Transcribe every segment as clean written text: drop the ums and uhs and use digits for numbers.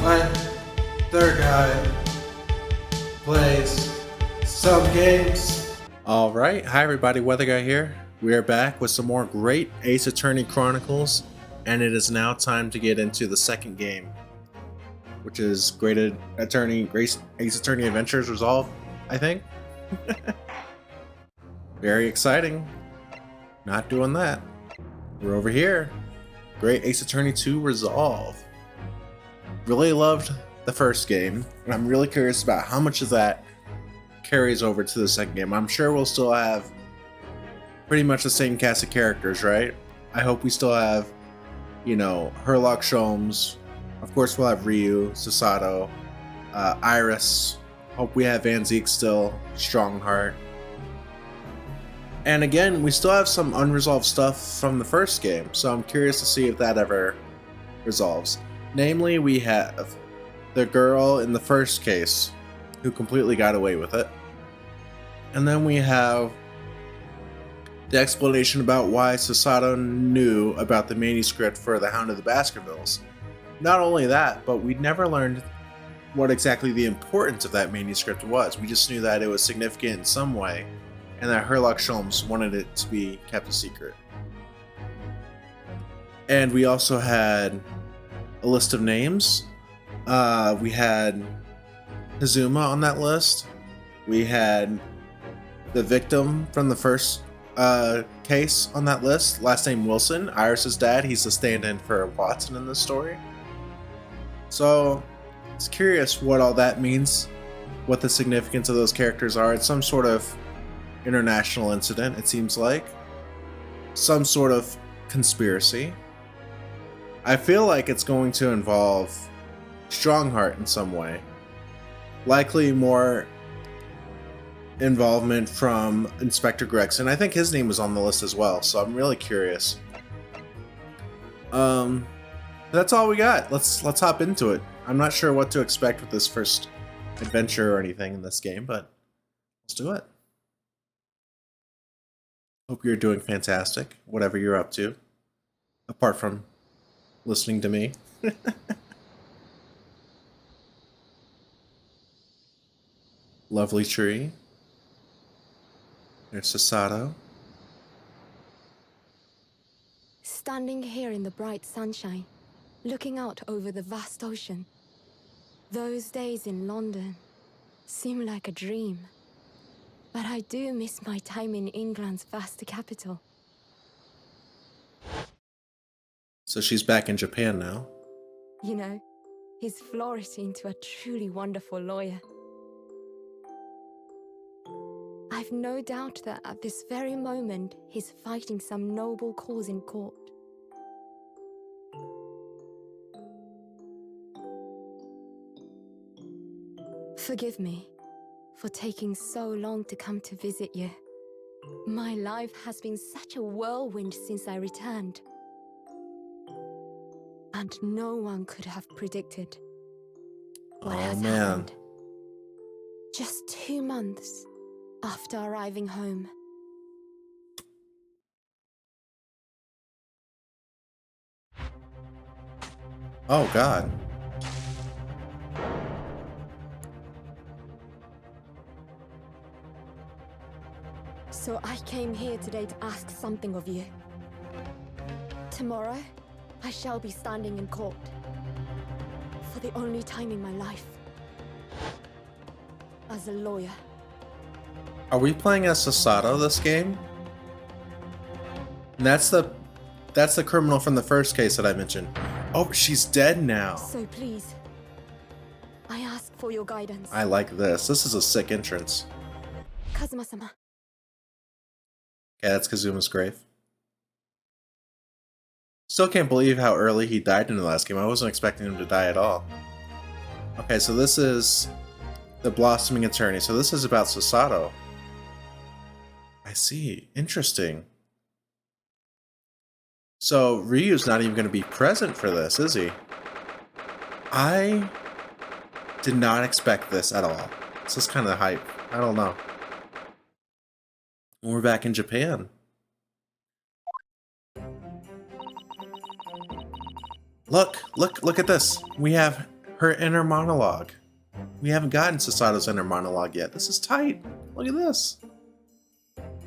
when their guy plays some games. Alright, hi everybody, Weather Guy here. We are back with some more great Ace Attorney Chronicles, and it is now time to get into the second game, which is Ace Attorney Adventures Resolve, I think. Very exciting. Not doing that. We're over here. Great Ace Attorney 2 Resolve. Really loved the first game, and I'm really curious about how much of that carries over to the second game. I'm sure we'll still have pretty much the same cast of characters, right? I hope we still have, Herlock Sholmes. Of course, we'll have Ryu, Susato, Iris. Hope we have Van Zeke still, Strongheart. And again, we still have some unresolved stuff from the first game, so I'm curious to see if that ever resolves. Namely, we have the girl in the first case who completely got away with it. And then we have the explanation about why Susato knew about the manuscript for the Hound of the Baskervilles. Not only that, but we never learned what exactly the importance of that manuscript was. We just knew that it was significant in some way, and that Herlock Sholmes wanted it to be kept a secret. And we also had a list of names. We had Hazuma on that list. We had the victim from the first case on that list, last name Wilson, Iris's dad. He's the stand-in for Watson in this story. So, it's curious what all that means, what the significance of those characters are. It's some sort of international incident, it seems like. Some sort of conspiracy. I feel like it's going to involve Strongheart in some way. Likely more involvement from Inspector Gregson. I think his name was on the list as well, so I'm really curious. That's all we got. Let's hop into it. I'm not sure what to expect with this first adventure or anything in this game, but let's do it. Hope you're doing fantastic, whatever you're up to, apart from listening to me. Lovely tree. There's Susato. Standing here in the bright sunshine, looking out over the vast ocean. Those days in London seem like a dream. But I do miss my time in England's vast capital. So she's back in Japan now. You know, he's flourished into a truly wonderful lawyer. I've no doubt that at this very moment, he's fighting some noble cause in court. Forgive me for taking so long to come to visit you. My life has been such a whirlwind since I returned. And no one could have predicted what has happened. Just 2 months after arriving home. Oh, God. So I came here today to ask something of you. Tomorrow, I shall be standing in court. For the only time in my life. As a lawyer. Are we playing as Susato this game? And that's the criminal from the first case that I mentioned. Oh, she's dead now. So please, I ask for your guidance. I like this. This is a sick entrance. Kazuma-sama. Yeah, that's Kazuma's grave. Still can't believe how early he died in the last game. I wasn't expecting him to die at all. Okay, so this is the Blossoming Attorney. So this is about Susato. I see. Interesting. So Ryu's not even going to be present for this, is he? I did not expect this at all. This is kind of hype. I don't know. We're back in Japan. Look at this. We have her inner monologue. We haven't gotten Sasato's inner monologue yet. This is tight. Look at this.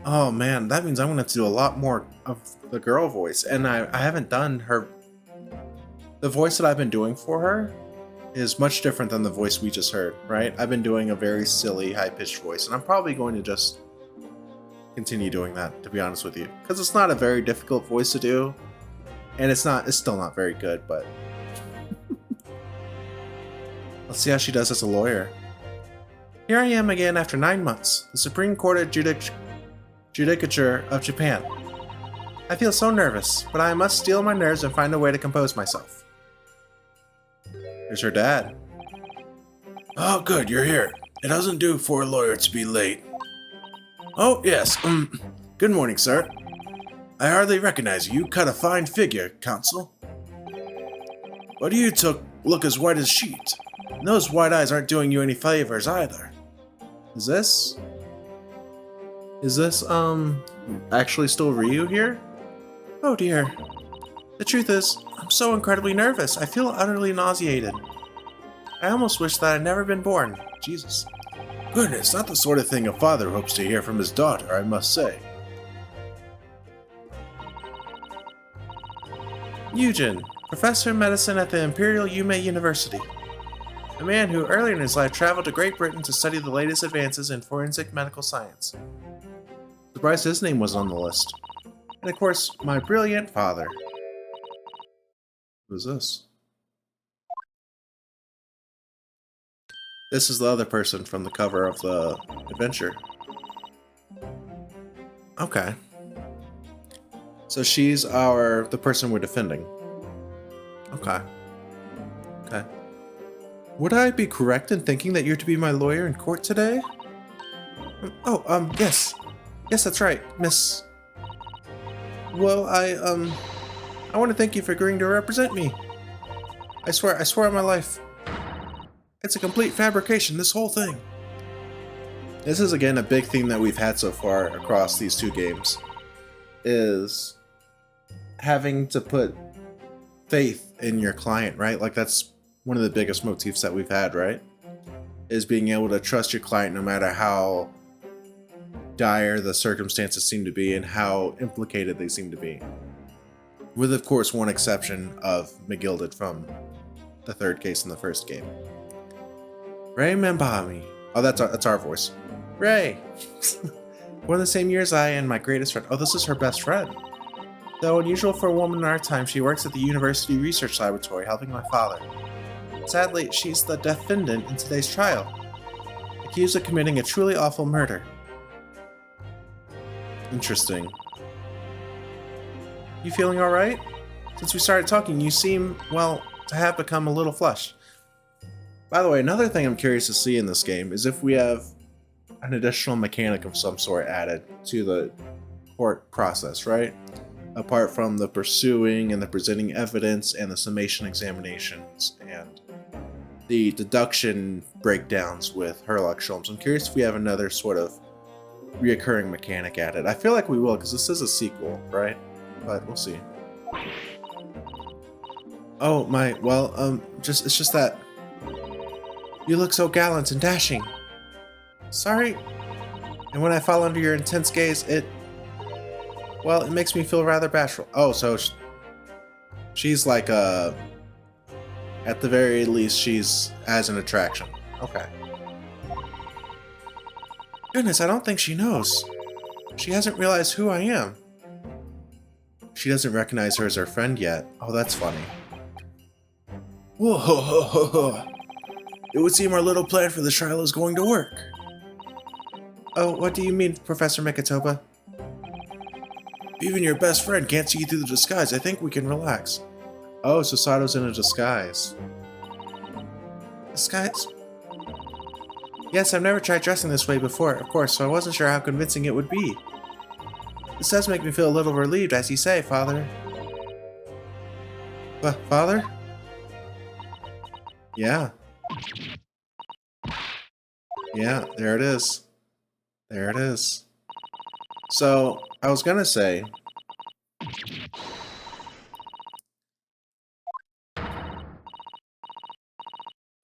Oh man, that means I'm going to have to do a lot more of the girl voice. And I haven't done her... The voice that I've been doing for her is much different than the voice we just heard, right? I've been doing a very silly, high-pitched voice, and I'm probably going to just continue doing that, to be honest with you. Because it's not a very difficult voice to do, and it's still not very good, but... Let's see how she does as a lawyer. Here I am again after 9 months, the Supreme Court of Judicature of Japan. I feel so nervous, but I must steel my nerves and find a way to compose myself. Here's her dad. Oh, good, you're here. It doesn't do for a lawyer to be late. Oh, yes, good morning, sir. I hardly recognize you. You cut a fine figure, counsel. But you look as white as sheet. And those white eyes aren't doing you any favors either. Is this actually still Ryu here? Oh dear. The truth is, I'm so incredibly nervous. I feel utterly nauseated. I almost wish that I'd never been born. Jesus. Goodness, not the sort of thing a father hopes to hear from his daughter, I must say. Yujin, professor of medicine at the Imperial Yume University. A man who earlier in his life traveled to Great Britain to study the latest advances in forensic medical science. Surprised his name was on the list. And of course, my brilliant father. Who's this? This is the other person from the cover of the adventure. Okay. So she's the person we're defending. Okay. Okay. Would I be correct in thinking that you're to be my lawyer in court today? Oh, yes. Yes, that's right, Miss... Well, I want to thank you for agreeing to represent me. I swear on my life. It's a complete fabrication, this whole thing. This is, again, a big theme that we've had so far across these two games. Is having to put faith in your client, right? Like, that's one of the biggest motifs that we've had, right? Is being able to trust your client no matter how dire the circumstances seem to be and how implicated they seem to be. With, of course, one exception of McGilded from the third case in the first game. Ray Mambami. Oh, that's our voice. Ray! Born the same year as I and my greatest friend. Oh, this is her best friend. Though unusual for a woman in our time, she works at the University Research Laboratory helping my father. Sadly, she's the defendant in today's trial, accused of committing a truly awful murder. Interesting. You feeling alright? Since we started talking, you seem, well, to have become a little flushed. By the way, another thing I'm curious to see in this game is if we have an additional mechanic of some sort added to the court process, right? Apart from the pursuing and the presenting evidence and the summation examinations and the deduction breakdowns with Herlock Sholmes. I'm curious if we have another sort of reoccurring mechanic added. I feel like we will, because this is a sequel, right? But we'll see. Oh my, well, it's just that you look so gallant and dashing. Sorry. And when I fall under your intense gaze, it makes me feel rather bashful. Oh, so she's like at the very least, she's as an attraction. Okay. Goodness, I don't think she knows. She hasn't realized who I am. She doesn't recognize her as her friend yet. Oh, that's funny. Whoa, it would seem our little plan for the trial is going to work. Oh, what do you mean, Professor Mikitoba? Even your best friend can't see you through the disguise. I think we can relax. Oh, so Sato's in a disguise. Disguise? Yes, I've never tried dressing this way before, of course, so I wasn't sure how convincing it would be. This does make me feel a little relieved, as you say, Father. Father? Yeah. Yeah, there it is. There it is. So, I was gonna say...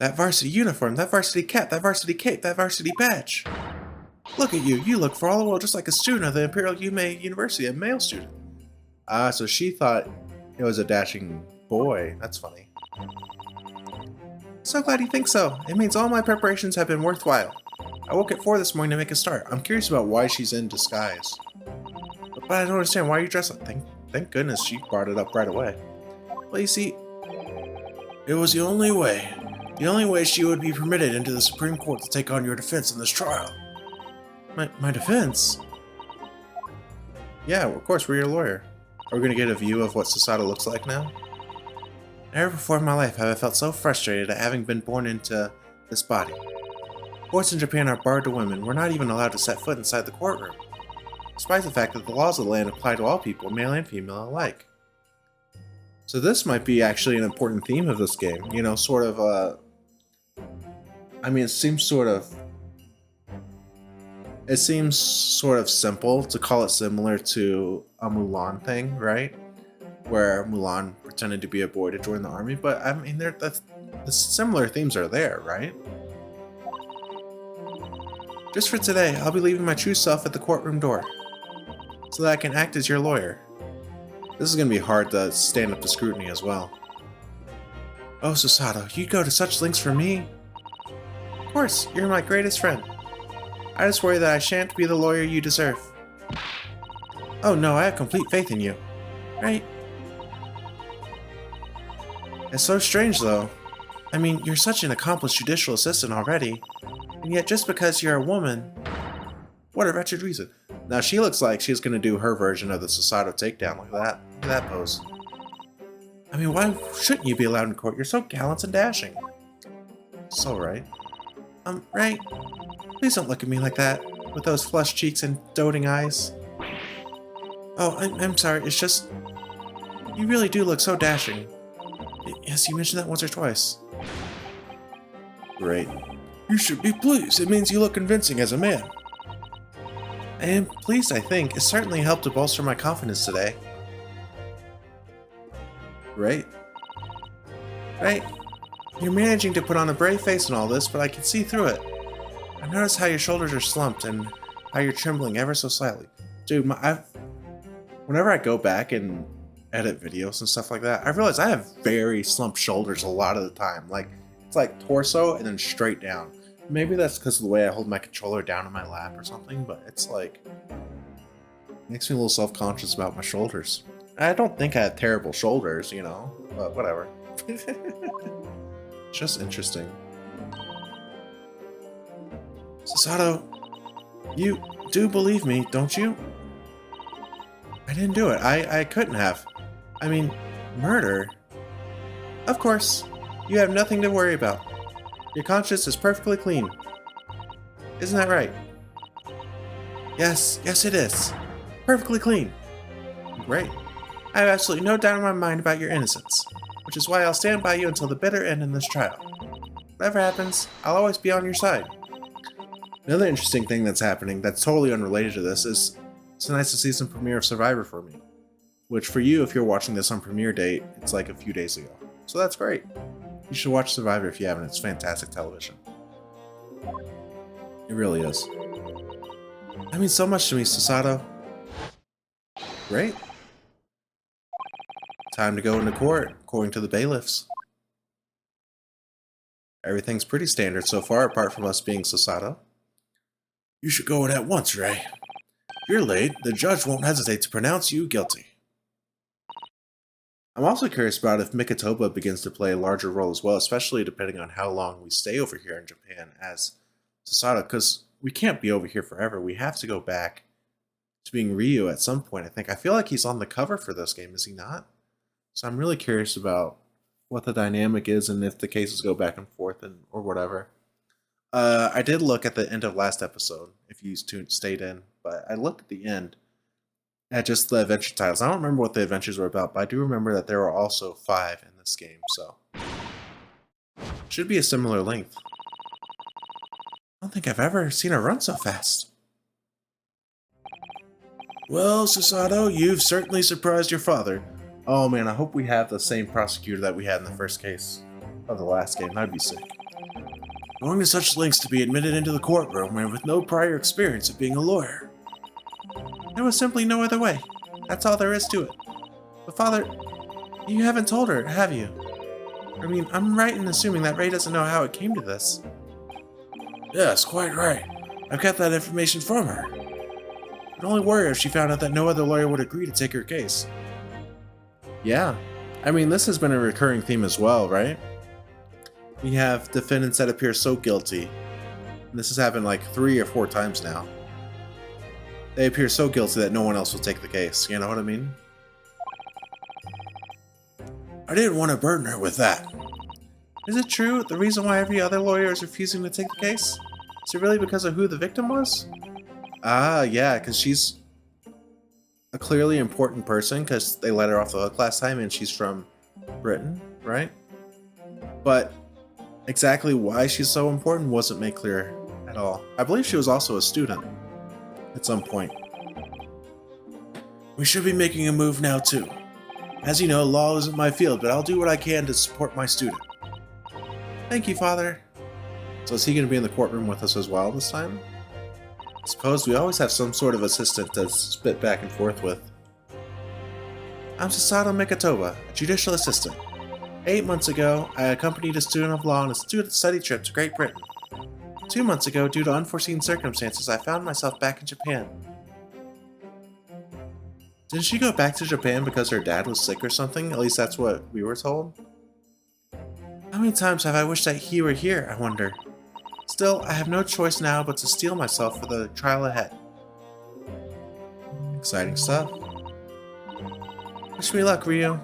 That varsity uniform, that varsity cap, that varsity cape, that varsity badge. Look at you. You look for all the world just like a student of the Imperial Yume University, a male student. Ah, so she thought it was a dashing boy. That's funny. So glad you think so. It means all my preparations have been worthwhile. I woke at 4 this morning to make a start. I'm curious about why she's in disguise. But I don't understand why you dress like... Thank goodness she brought it up right away. Well, you see, it was the only way. The only way she would be permitted into the Supreme Court to take on your defense in this trial. My defense? Yeah, of course, we're your lawyer. Are we going to get a view of what Susato looks like now? Never before in my life have I felt so frustrated at having been born into this body. Courts in Japan are barred to women. We're not even allowed to set foot inside the courtroom, despite the fact that the laws of the land apply to all people, male and female alike. So this might be actually an important theme of this game. You know, sort of, I mean, it seems sort of simple to call it similar to a Mulan thing, right? Where Mulan pretended to be a boy to join the army, but I mean, the similar themes are there, right? Just for today, I'll be leaving my true self at the courtroom door, so that I can act as your lawyer. This is going to be hard to stand up to scrutiny as well. Oh, Susato, you'd go to such lengths for me? Of course, you're my greatest friend. I just worry that I shan't be the lawyer you deserve. Oh no, I have complete faith in you. Right? It's so strange though. I mean, you're such an accomplished judicial assistant already, and yet just because you're a woman... What a wretched reason. Now she looks like she's gonna do her version of the Susato takedown. Look at that. Look at that pose. I mean, why shouldn't you be allowed in court? You're so gallant and dashing. So right. Right? Please don't look at me like that, with those flushed cheeks and doting eyes. Oh, I'm sorry, it's just... You really do look so dashing. Yes, you mentioned that once or twice. Great. You should be pleased. It means you look convincing as a man. I am pleased, I think. It certainly helped to bolster my confidence today. Right? Right? You're managing to put on a brave face and all this, but I can see through it. I noticed how your shoulders are slumped and how you're trembling ever so slightly. Dude, whenever I go back and edit videos and stuff like that, I realize I have very slumped shoulders a lot of the time. Like, it's like torso and then straight down. Maybe that's because of the way I hold my controller down in my lap or something, but it's like... makes me a little self-conscious about my shoulders. I don't think I have terrible shoulders, you know, but whatever. Just interesting. Susato, you do believe me, don't you? I didn't do it. I couldn't have. I mean, murder? Of course. You have nothing to worry about. Your conscience is perfectly clean. Isn't that right? Yes it is. Perfectly clean. Great. I have absolutely no doubt in my mind about your innocence, which is why I'll stand by you until the bitter end in this trial. Whatever happens, I'll always be on your side. Another interesting thing that's happening that's totally unrelated to this is it's nice to see some premiere of Survivor for me. Which for you, if you're watching this on premiere date, it's like a few days ago. So that's great. You should watch Survivor if you haven't. It's fantastic television. It really is. That means so much to me, Susato. Great. Time to go into court, according to the bailiffs. Everything's pretty standard so far, apart from us being Susato. You should go in at once, Ray. If you're late, the judge won't hesitate to pronounce you guilty. I'm also curious about if Mikotoba begins to play a larger role as well, especially depending on how long we stay over here in Japan as Susato, because we can't be over here forever. We have to go back to being Ryu at some point, I think. I feel like he's on the cover for this game, is he not? So I'm really curious about what the dynamic is and if the cases go back and forth or whatever. I did look at the end of last episode, if you stayed in, but I looked at the end at just the adventure titles. I don't remember what the adventures were about, but I do remember that there were also 5 in this game, so should be a similar length. I don't think I've ever seen her run so fast. Well, Susato, you've certainly surprised your father. Oh man, I hope we have the same prosecutor that we had in the first case of the last game. That'd be sick. Going to such lengths to be admitted into the courtroom and with no prior experience of being a lawyer. There was simply no other way. That's all there is to it. But Father, you haven't told her, have you? I mean, I'm right in assuming that Ray doesn't know how it came to this. Yes, quite right. I've got that information from her. I'd only worry if she found out that no other lawyer would agree to take her case. Yeah. I mean, this has been a recurring theme as well, right? We have defendants that appear so guilty. And this has happened like 3 or 4 times now. They appear so guilty that no one else will take the case, you know what I mean? I didn't want to burden her with that. Is it true the reason why every other lawyer is refusing to take the case? Is it really because of who the victim was? Ah, yeah, because she's a clearly important person because they let her off the hook last time and she's from Britain, right? But exactly why she's so important wasn't made clear at all. I believe she was also a student at some point. We should be making a move now too. As you know, law isn't my field, but I'll do what I can to support my student. Thank you, Father. So is he going to be in the courtroom with us as well this time? I suppose we always have some sort of assistant to spit back and forth with. I'm Sasato Mikatoba, a judicial assistant. 8 months ago, I accompanied a student of law on a student study trip to Great Britain. 2 months ago, due to unforeseen circumstances, I found myself back in Japan. Didn't she go back to Japan because her dad was sick or something? At least that's what we were told. How many times have I wished that he were here, I wonder? Still, I have no choice now but to steel myself for the trial ahead. Exciting stuff. Wish me luck, Ryu.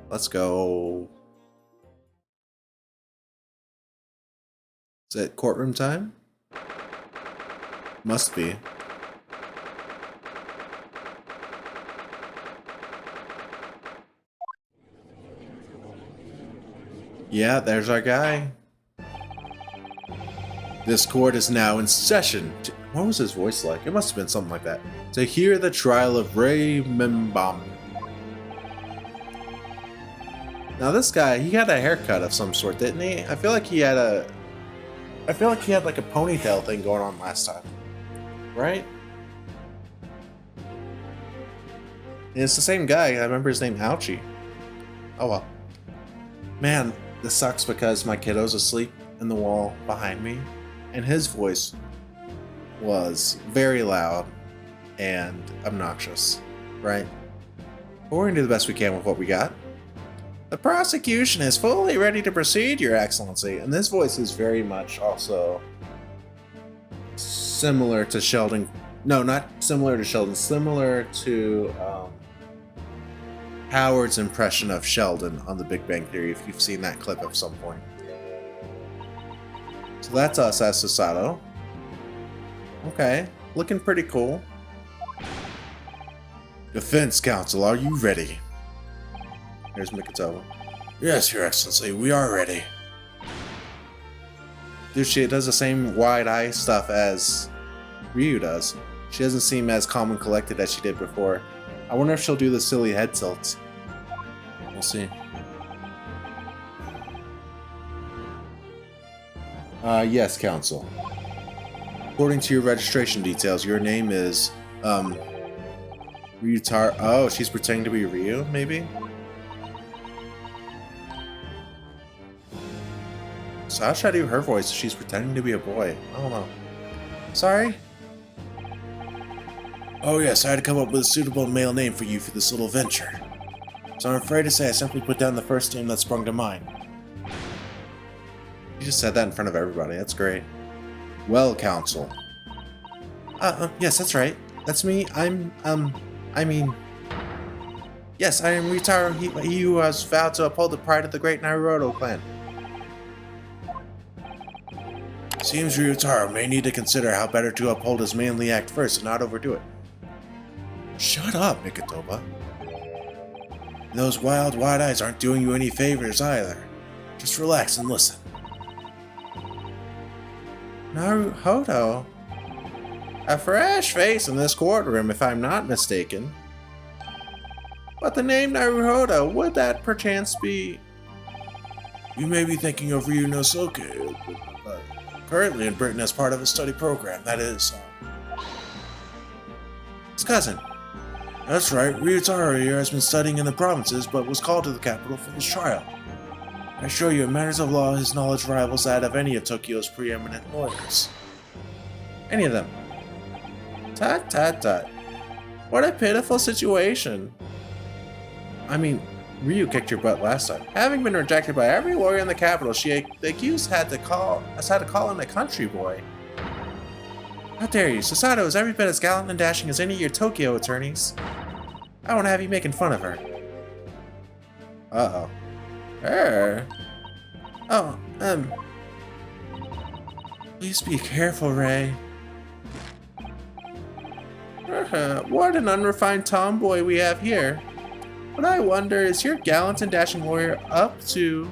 Let's go. Is it courtroom time? Must be. Yeah, there's our guy. This court is now in session. What was his voice like? It must have been something like that. To hear the trial of Ray Mimbam. Now this guy, he had a haircut of some sort, didn't he? I feel like he had like a ponytail thing going on last time. Right? And it's the same guy. I remember his name, Ouchie. Oh well. Man, this sucks because my kiddo's asleep in the wall behind me. And his voice was very loud and obnoxious, right? But we're going to do the best we can with what we got. The prosecution is fully ready to proceed, Your Excellency. And this voice is very much also similar to Sheldon. No, not similar to Sheldon. Similar to Howard's impression of Sheldon on The Big Bang Theory, if you've seen that clip at some point. So that's us as Sasato. Okay, looking pretty cool. Defense counsel, are you ready? Here's Mikatoba. Yes, Your Excellency, we are ready. Dude, she does the same wide eye stuff as Ryu does. She doesn't seem as calm and collected as she did before. I wonder if she'll do the silly head tilts. We'll see. Yes, counsel. According to your registration details, your name is, Ryutaro. Oh, she's pretending to be Ryu, maybe? So how should I do her voice if she's pretending to be a boy? I don't know. Sorry? Oh yes, I had to come up with a suitable male name for you for this little venture. So I'm afraid to say I simply put down the first name that sprung to mind. You just said that in front of everybody, that's great. Well, counsel. Yes, that's right. That's me. Yes, I am Ryutaro, he who has vowed to uphold the pride of the great Naruto clan. Seems Ryutaro may need to consider how better to uphold his manly act first and not overdo it. Shut up, Mikatoba. Those wild, wide eyes aren't doing you any favors either. Just relax and listen. Naruhodo? A fresh face in this courtroom, if I'm not mistaken. But the name Naruhodo, would that perchance be... You may be thinking of Ryunosuke, currently in Britain as part of his study program. That is, his cousin. That's right, Ryutaro here has been studying in the provinces, but was called to the capital for this trial. I assure you, in matters of law, his knowledge rivals that of any of Tokyo's preeminent lawyers. Any of them. Tut tut tut. What a pitiful situation. I mean, Ryu kicked your butt last time. Having been rejected by every lawyer in the capital, the accused had to call him a country boy. How dare you? Susato is every bit as gallant and dashing as any of your Tokyo attorneys. I won't have you making fun of her. Uh-oh. Her? Oh, please be careful, Ray. What an unrefined tomboy we have here. But I wonder, is your gallant and dashing lawyer up to...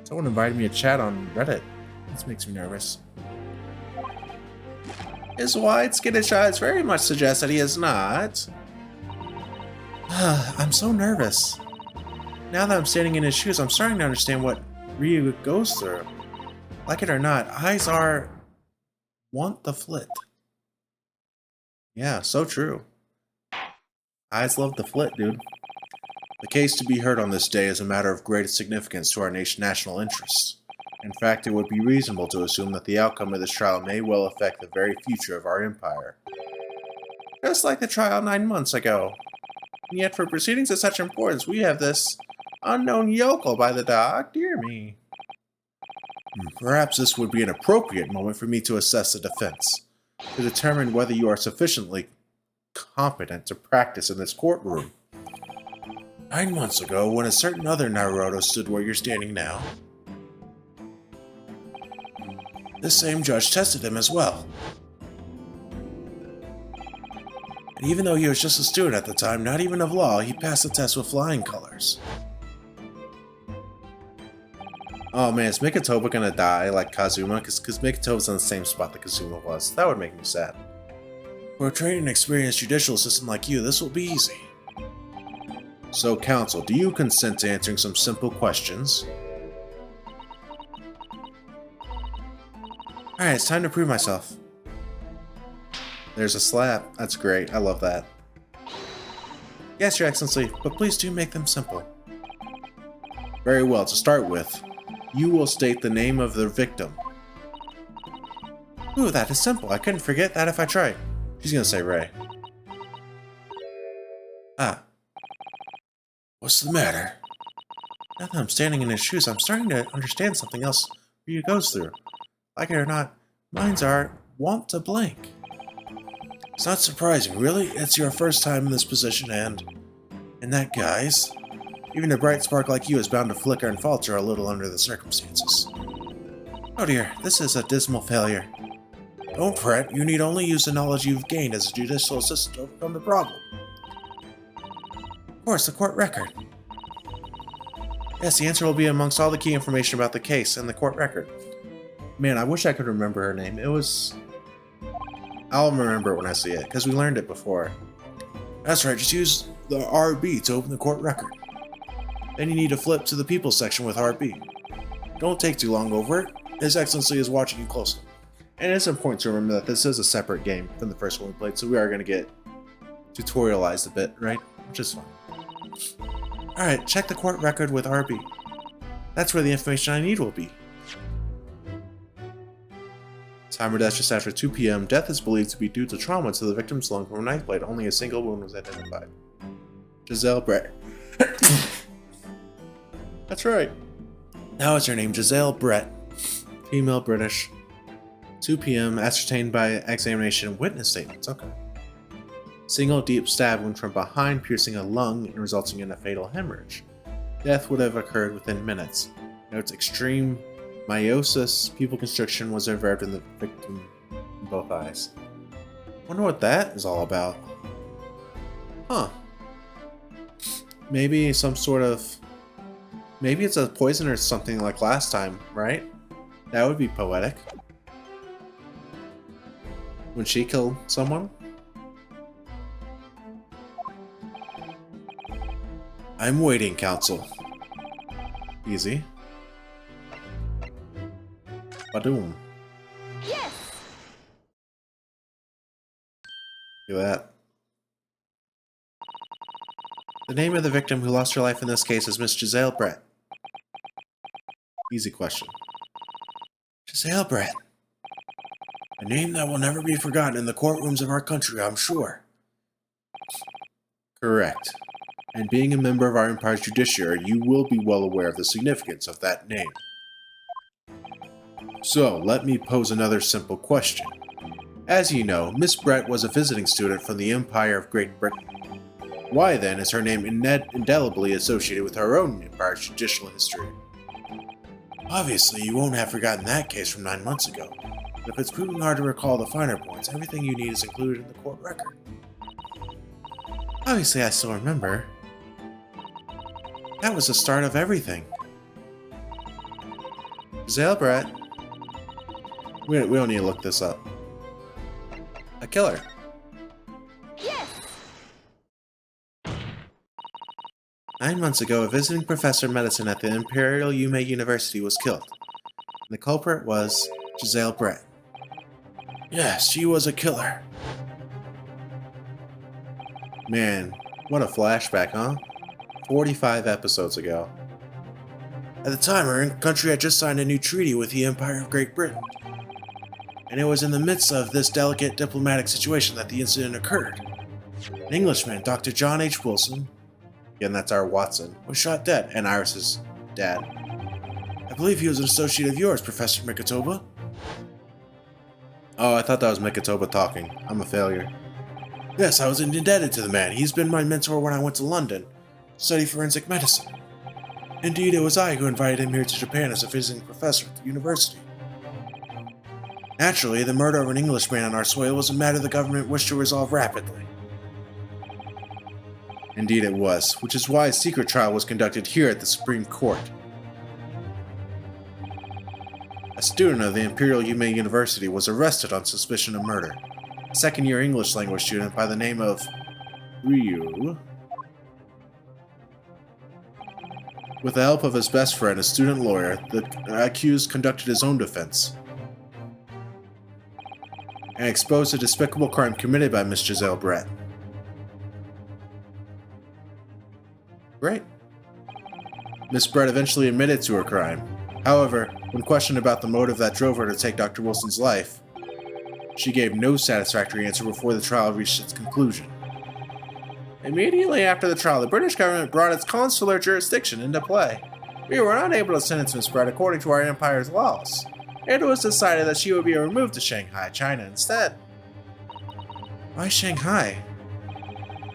Someone invited me to chat on Reddit. This makes me nervous. His wide skittish eyes very much suggest that he is not. I'm so nervous. Now that I'm standing in his shoes, I'm starting to understand what Ryu goes through. Like it or not, eyes want the flit. Yeah, so true. Eyes love the flit, dude. The case to be heard on this day is a matter of great significance to our national interests. In fact, it would be reasonable to assume that the outcome of this trial may well affect the very future of our empire. Just like the trial 9 months ago. And yet for proceedings of such importance, we have this unknown yokel by the dock. Dear me. Perhaps this would be an appropriate moment for me to assess the defense, to determine whether you are sufficiently competent to practice in this courtroom. 9 months ago, when a certain other Naruto stood where you're standing now, this same judge tested him as well. And even though he was just a student at the time, not even of law, he passed the test with flying colors. Oh man, is Mikitoba gonna die like Kazuma? Because Mikitoba's in the same spot that Kazuma was. That would make me sad. For a trained and experienced judicial assistant like you, this will be easy. So, counsel, do you consent to answering some simple questions? Alright, it's time to prove myself. There's a slap. That's great. I love that. Yes, Your Excellency, but please do make them simple. Very well, to start with, you will state the name of the victim. Ooh, that is simple. I couldn't forget that if I tried. She's gonna say Ray. Ah. What's the matter? Now that I'm standing in his shoes, I'm starting to understand something else Ryu goes through. Like it or not, minds are wont to blank. It's not surprising, really. It's your first time in this position and that, guys, even a bright spark like you is bound to flicker and falter a little under the circumstances. Oh dear, this is a dismal failure. Don't fret, you need only use the knowledge you've gained as a judicial assistant to overcome the problem. Of course, the court record. Yes, the answer will be amongst all the key information about the case and the court record. Man, I wish I could remember her name. I'll remember it when I see it, because we learned it before. That's right, just use the RB to open the court record. Then you need to flip to the people section with RB. Don't take too long over it. His Excellency is watching you closely. And it's important to remember that this is a separate game from the first one we played, so we are going to get tutorialized a bit, right? Which is fine. Alright, check the court record with RB. That's where the information I need will be. Timer dash just after 2 p.m. Death is believed to be due to trauma to the victim's lung from a knife blade. Only a single wound was identified. Giselle Brett. That's right. Now it's her name, Giselle Brett. Female, British. 2 p.m. Ascertained by examination witness statements. Okay. Single deep stab wound from behind, piercing a lung and resulting in a fatal hemorrhage. Death would have occurred within minutes. Notes extreme meiosis, pupil constriction was observed in the victim in both eyes. Wonder what that is all about. Huh. Maybe some sort of... Maybe it's a poison or something like last time, right? That would be poetic. When she killed someone? I'm waiting, counsel. Easy. Badoom. Yes! Look at that. The name of the victim who lost her life in this case is Miss Giselle Brett. Easy question. Giselle Brett. A name that will never be forgotten in the courtrooms of our country, I'm sure. Correct. And being a member of our empire's judiciary, you will be well aware of the significance of that name. So, let me pose another simple question. As you know, Miss Brett was a visiting student from the Empire of Great Britain. Why then is her name indelibly associated with our own empire's judicial history? Obviously, you won't have forgotten that case from 9 months ago. But if it's proving hard to recall the finer points, everything you need is included in the court record. Obviously, I still remember. That was the start of everything. Giselle Brett. We don't need to look this up. A killer. Yes! 9 months ago, a visiting professor of medicine at the Imperial Yume University was killed. The culprit was Giselle Brett. Yes, she was a killer. Man, what a flashback, huh? 45 episodes ago. At the time, our country had just signed a new treaty with the Empire of Great Britain. And it was in the midst of this delicate diplomatic situation that the incident occurred. An Englishman, Dr. John H. Wilson, again that's our Watson, was shot dead, and Iris's dad. I believe he was an associate of yours, Professor Mikotoba. Oh, I thought that was Mikotoba talking. I'm a failure. Yes, I was indebted to the man. He's been my mentor when I went to London to study forensic medicine. Indeed, it was I who invited him here to Japan as a visiting professor at the university. Naturally, the murder of an Englishman on our soil was a matter the government wished to resolve rapidly. Indeed it was, which is why a secret trial was conducted here at the Supreme Court. A student of the Imperial Yume University was arrested on suspicion of murder. A second-year English language student by the name of Ryu. With the help of his best friend, a student lawyer, the accused conducted his own defense and exposed a despicable crime committed by Miss Giselle Brett. Great. Miss Brett eventually admitted to her crime. However, when questioned about the motive that drove her to take Dr. Wilson's life, she gave no satisfactory answer before the trial reached its conclusion. Immediately after the trial, the British government brought its consular jurisdiction into play. We were unable to sentence Miss Brett according to our empire's laws. It was decided that she would be removed to Shanghai, China instead. Why Shanghai?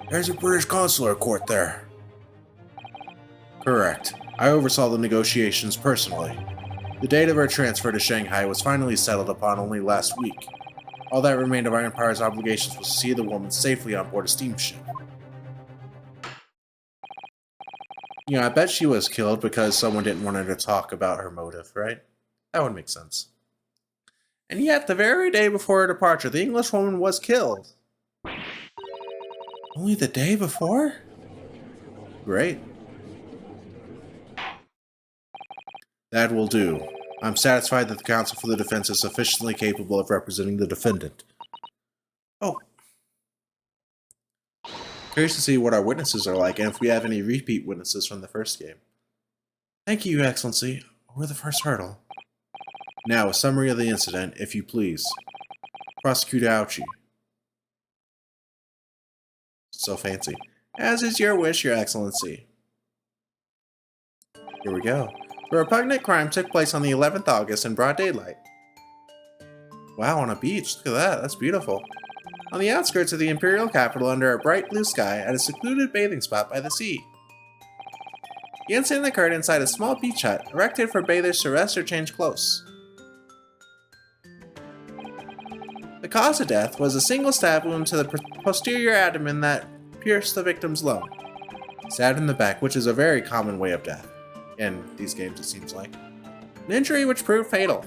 There's a British consular court there. Correct. I oversaw the negotiations personally. The date of her transfer to Shanghai was finally settled upon only last week. All that remained of our empire's obligations was to see the woman safely on board a steamship. You know, I bet she was killed because someone didn't want her to talk about her motive, right? That would make sense. And yet, the very day before her departure, the Englishwoman was killed. Only the day before? Great. That will do. I'm satisfied that the counsel for the defense is sufficiently capable of representing the defendant. Oh. Curious to see what our witnesses are like and if we have any repeat witnesses from the first game. Thank you, Your Excellency. Over the first hurdle. Now, a summary of the incident, if you please. Prosecutor Ouchie. So fancy. As is your wish, Your Excellency. Here we go. The repugnant crime took place on the 11th August in broad daylight. Wow, on a beach. Look at that. That's beautiful. On the outskirts of the imperial capital under a bright blue sky at a secluded bathing spot by the sea. The incident occurred inside a small beach hut erected for bathers to rest or change clothes. The cause of death was a single stab wound to the posterior abdomen that pierced the victim's lung. Stabbed in the back, which is a very common way of death. In these games, it seems like. An injury which proved fatal.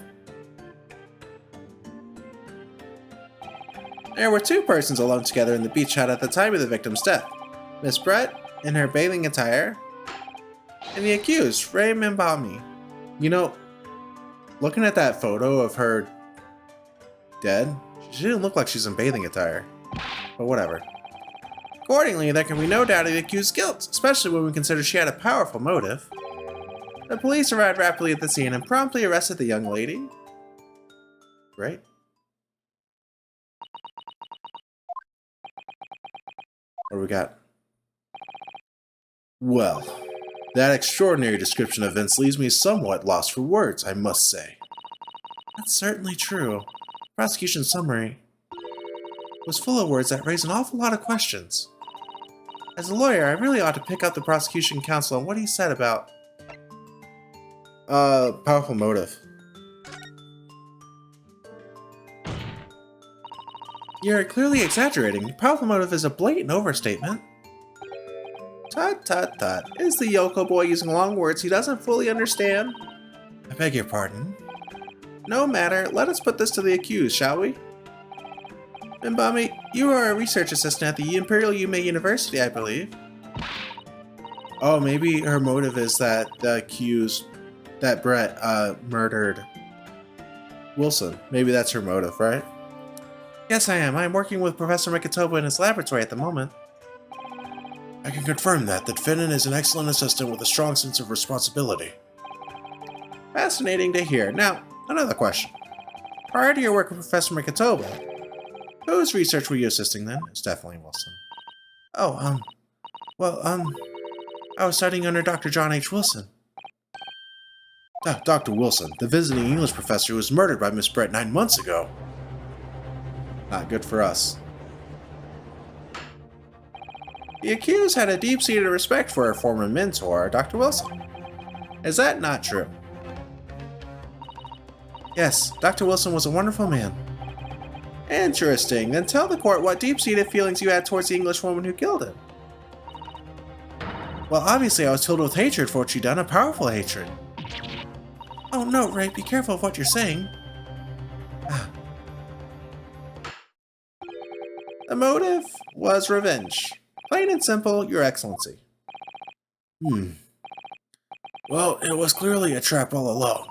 There were two persons alone together in the beach hut at the time of the victim's death. Miss Brett, in her bathing attire, and the accused, Ray Mimbami. You know, looking at that photo of her dead, she didn't look like she's in bathing attire. But whatever. Accordingly, there can be no doubt of the accused's guilt, especially when we consider she had a powerful motive. The police arrived rapidly at the scene and promptly arrested the young lady. Right? What do we got? Well, that extraordinary description of events leaves me somewhat lost for words, I must say. That's certainly true. The prosecution summary was full of words that raise an awful lot of questions. As a lawyer, I really ought to pick up the prosecution counsel on what he said about powerful motive. You're clearly exaggerating. Powerful motive is a blatant overstatement. Tut tut tut. Is the Yoko boy using long words he doesn't fully understand? I beg your pardon. No matter, let us put this to the accused, shall we? Minbami, you are a research assistant at the Imperial Yume University, I believe. Oh, maybe her motive is that the accused, that Brett, murdered Wilson. Maybe that's her motive, right? Yes, I am. I am working with Professor Mikitoba in his laboratory at the moment. I can confirm that Finnan is an excellent assistant with a strong sense of responsibility. Fascinating to hear. Now, another question. Prior to your work with Professor Mikitoba, whose research were you assisting then? It's definitely Wilson. Oh, I was studying under Dr. John H. Wilson. Dr. Wilson, the visiting English professor who was murdered by Miss Brett 9 months ago. Not good for us. The accused had a deep-seated respect for her former mentor, Dr. Wilson. Is that not true? Yes, Dr. Wilson was a wonderful man. Interesting. Then tell the court what deep-seated feelings you had towards the English woman who killed him. Well, obviously I was filled with hatred for what she'd done, a powerful hatred. Oh no, Ray, be careful of what you're saying. The motive was revenge. Plain and simple, Your Excellency. Well, it was clearly a trap all along.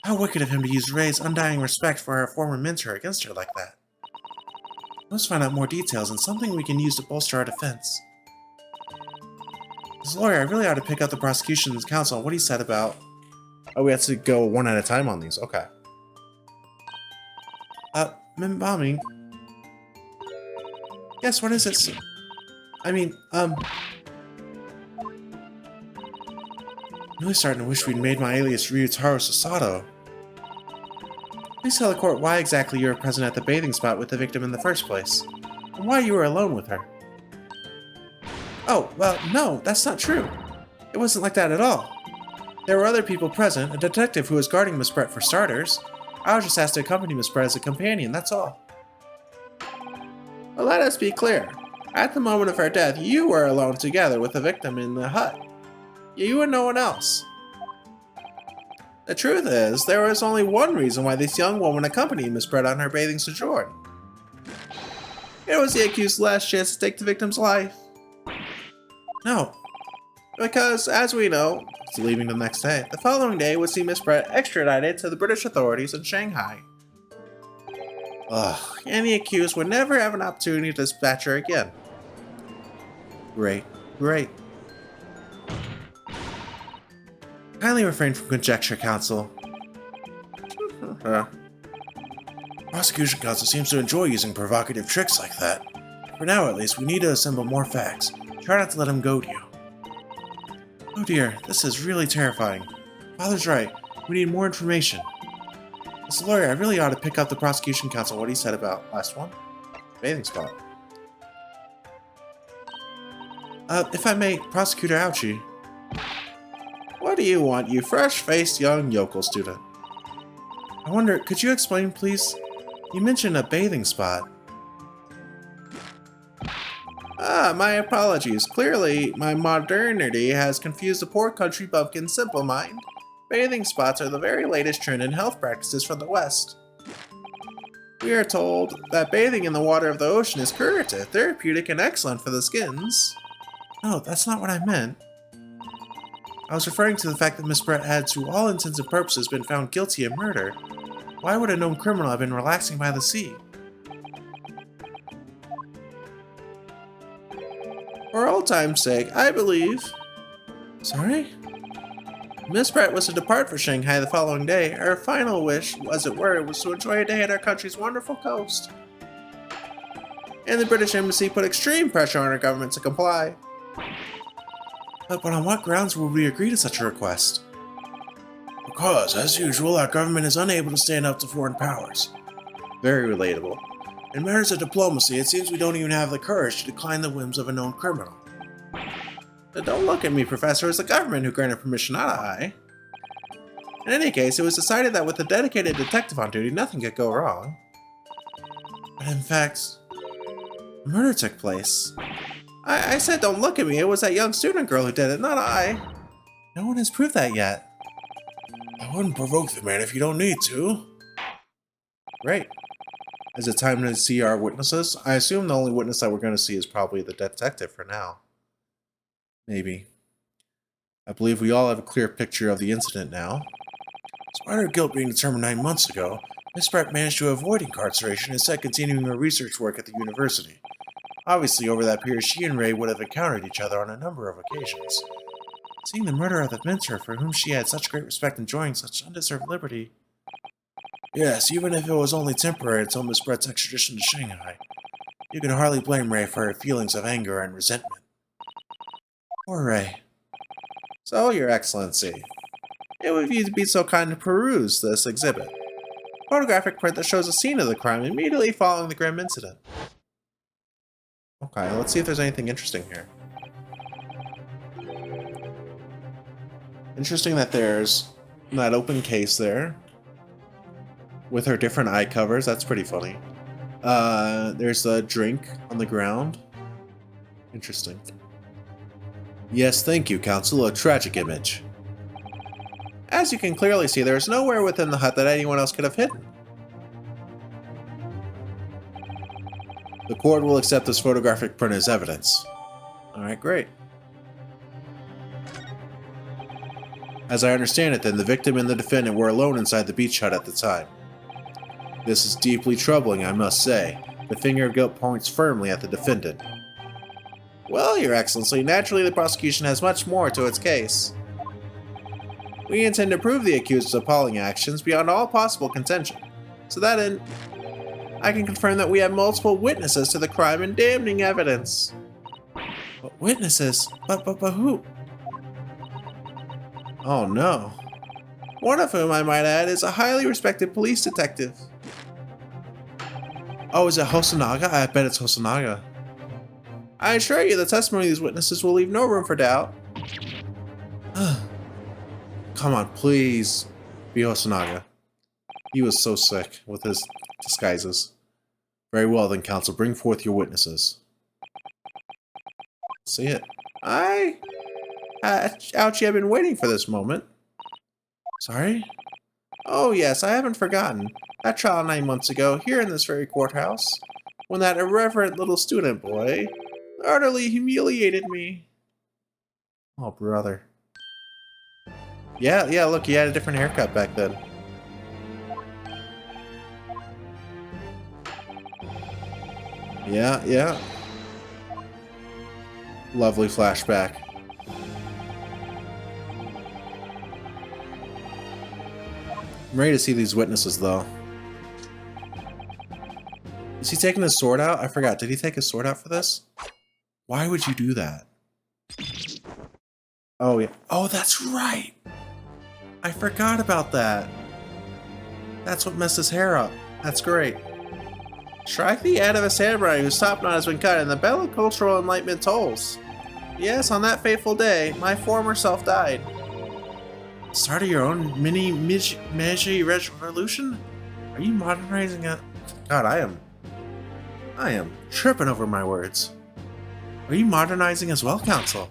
How wicked of him to use Ray's undying respect for her former mentor against her like that. Let's find out more details and something we can use to bolster our defense. As a lawyer, I really ought to pick up the prosecution's counsel on what he said about... Oh, we have to go one at a time on these. Okay. Minbami. Yes, what is it? I'm really starting to wish we'd made my alias Ryutaro Sasato. Please tell the court why exactly you were present at the bathing spot with the victim in the first place, and why you were alone with her. Oh, well, no, that's not true. It wasn't like that at all. There were other people present, a detective who was guarding Miss Brett for starters. I was just asked to accompany Miss Brett as a companion, that's all. Well, let us be clear. At the moment of her death, you were alone together with the victim in the hut. You and no one else. The truth is, there was only one reason why this young woman accompanied Miss Brett on her bathing sojourn. It was the accused's last chance to take the victim's life. No. Because, as we know, it's leaving the next day. The following day would see Miss Brett extradited to the British authorities in Shanghai. Ugh, and the accused would never have an opportunity to dispatch her again. Great. Kindly refrain from conjecture, counsel. Prosecution counsel seems to enjoy using provocative tricks like that. For now, at least, we need to assemble more facts. Try not to let him goad you. Oh dear, this is really terrifying. Father's right. We need more information. As a lawyer, I really ought to pick up the prosecution counsel what he said about last one. Bathing spot. If I may, Prosecutor Ouchie. What do you want, you fresh-faced young yokel student? I wonder, could you explain, please? You mentioned a bathing spot. My apologies. Clearly, my modernity has confused the poor country bumpkin's simple mind. Bathing spots are the very latest trend in health practices from the West. We are told that bathing in the water of the ocean is curative, therapeutic, and excellent for the skins. No, that's not what I meant. I was referring to the fact that Miss Brett had, to all intents and purposes, been found guilty of murder. Why would a known criminal have been relaxing by the sea? For old time's sake, I believe... Sorry? Miss Brett was to depart for Shanghai the following day. Her final wish, as it were, was to enjoy a day at our country's wonderful coast. And the British Embassy put extreme pressure on our government to comply. But on what grounds would we agree to such a request? Because, as usual, our government is unable to stand up to foreign powers. Very relatable. In matters of diplomacy, it seems we don't even have the courage to decline the whims of a known criminal. But don't look at me, Professor. It's the government who granted permission, not I. In any case, it was decided that with a dedicated detective on duty, nothing could go wrong. But in fact, a murder took place. I said don't look at me. It was that young student girl who did it, not I. No one has proved that yet. I wouldn't provoke the man if you don't need to. Great. Is it time to see our witnesses? I assume the only witness that we're going to see is probably the detective for now. Maybe. I believe we all have a clear picture of the incident now. Despite her guilt being determined 9 months ago, Miss Brett managed to avoid incarceration, instead continuing her research work at the university. Obviously, over that period, she and Ray would have encountered each other on a number of occasions. Seeing the murder of the mentor for whom she had such great respect enjoying such undeserved liberty. Yes, even if it was only temporary until Miss Brett's extradition to Shanghai, you can hardly blame Ray for her feelings of anger and resentment. Poor Ray. So, Your Excellency, it would be so kind to peruse this exhibit. Photographic print that shows a scene of the crime immediately following the grim incident. Okay, let's see if there's anything interesting here. Interesting that there's that open case there with her different eye covers. That's pretty funny. There's a drink on the ground. Interesting. Yes, thank you, Counsel. A tragic image. As you can clearly see, there is nowhere within the hut that anyone else could have hidden. The court will accept this photographic print as evidence. Alright, great. As I understand it then, the victim and the defendant were alone inside the beach hut at the time. This is deeply troubling, I must say. The finger of guilt points firmly at the defendant. Well, Your Excellency, naturally the prosecution has much more to its case. We intend to prove the accused's appalling actions beyond all possible contention. So that end, I can confirm that we have multiple witnesses to the crime and damning evidence. But witnesses? But who? Oh no. One of whom, I might add, is a highly respected police detective. Oh, is it Hosonaga? I bet it's Hosonaga. I assure you the testimony of these witnesses will leave no room for doubt. Come on, please be Hosonaga. He was so sick with his disguises. Very well then, Counsel. Bring forth your witnesses. See it. Ouchie, I've been waiting for this moment. Sorry? Oh yes, I haven't forgotten. That trial 9 months ago, here in this very courthouse, when that irreverent little student boy utterly humiliated me. Oh, brother. Yeah, look, he had a different haircut back then. Yeah. Lovely flashback. I'm ready to see these witnesses, though. Is he taking his sword out? I forgot. Did he take his sword out for this? Why would you do that? Oh, yeah. Oh, that's right! I forgot about that. That's what messed his hair up. That's great. Strike the head of a samurai whose top knot has been cut, and the bell of cultural enlightenment tolls. Yes, on that fateful day, my former self died. Start of your own mini Meiji revolution? Are you modernizing it? God, I am tripping over my words. Are you modernizing as well, Counsel?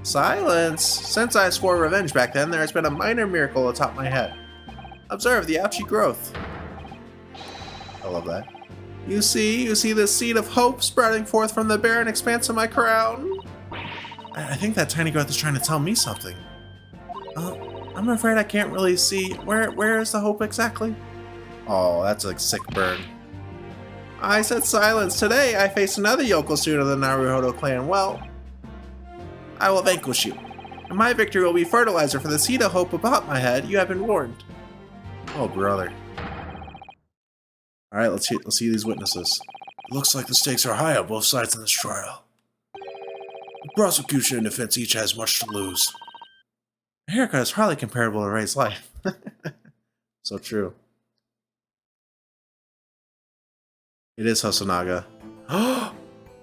Silence! Since I swore revenge back then, there has been a minor miracle atop my head. Observe the ouchy growth. I love that. You see the seed of hope sprouting forth from the barren expanse of my crown? I think that tiny growth is trying to tell me something. I'm afraid I can't really see. Where is the hope exactly? Oh, that's a sick burn. I said silence. Today I face another yokel student of the Naruhodo clan. Well, I will vanquish you. And my victory will be fertilizer for the seed of hope about my head. You have been warned. Oh, brother. Alright, let's see these witnesses. It looks like the stakes are high on both sides in this trial. The prosecution and defense each has much to lose. A haircut is hardly comparable to Ray's life. So true. It is Hosonaga.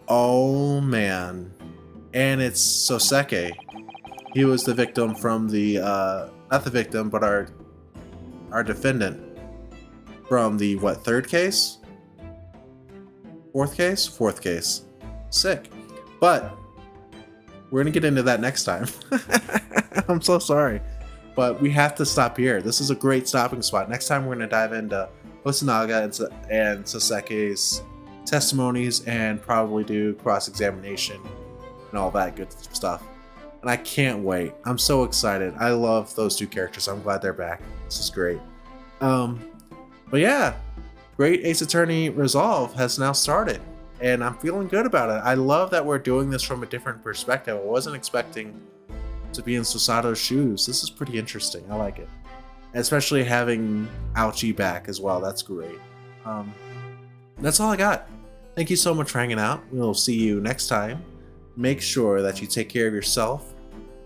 Oh man. And it's Soseki. He was the victim from the, not the victim, but our defendant from the, what, third case? Fourth case? Fourth case. Sick. But we're gonna get into that next time. I'm so sorry. But we have to stop here. This is a great stopping spot. Next time we're gonna dive into Hosonaga and Soseki's testimonies and probably do cross-examination and all that good stuff. And I can't wait. I'm so excited. I love those two characters. I'm glad they're back. This is great. But yeah, Great Ace Attorney Resolve has now started, and I'm feeling good about it. I love that we're doing this from a different perspective. I wasn't expecting to be in Susato's shoes. This is pretty interesting. I like it. Especially having Ouchie back as well. That's great. That's all I got. Thank you so much for hanging out. We'll see you next time. Make sure that you take care of yourself.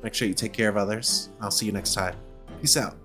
Make sure you take care of others. I'll see you next time. Peace out.